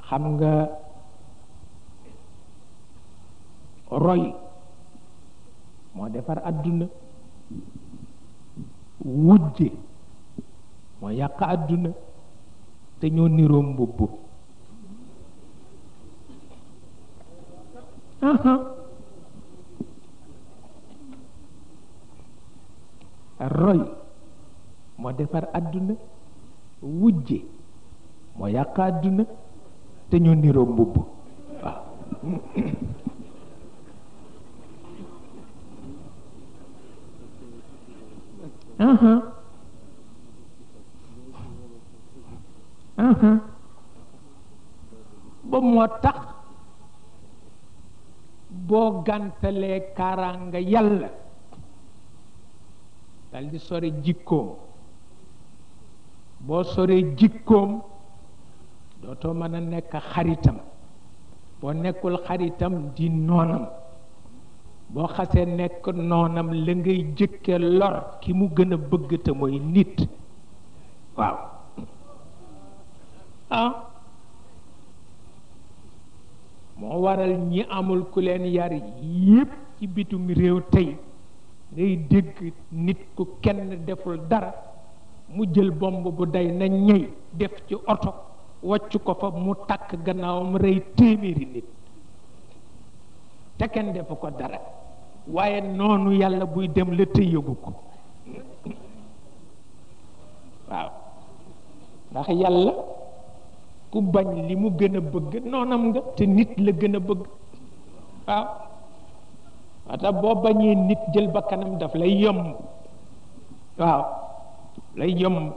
xam nga roy moo defar àdduna, wujje moo yàq àdduna, te ñoo niroo mbubb. roy moo defar àdduna, wujje moo yàq àdduna, te ñoo niroo mbubb. waaw ba moo tax boo gàntalee kaaraanga yàlla dal di sore jikkoom. boo soree jikkoom dootoo mën a nekk xaritam. boo nekkul xaritam di noonam. boo xasee nekk noonam la ngay jëkke lor ki mu gën a bëgg te mooy nit. waaw moo waral ñi amul ku leen yar yépp ci bitum réew tey ngay dégg nit ku kenn deful dara mu jël bomb bu day na ñey def ci oto wacc ko fa mu takk gannaawam rey téeméeri nit te kenn defu ko dara, waaye noonu yàlla buy dem la te yëgu ko. waaw ndax yàlla ku bañ li mu gën a bëgg noonam nga, te nit la gën a bëgg. waaw wata boo bañee nit jël bakkanam daf lay yomb. waaw lay yomb.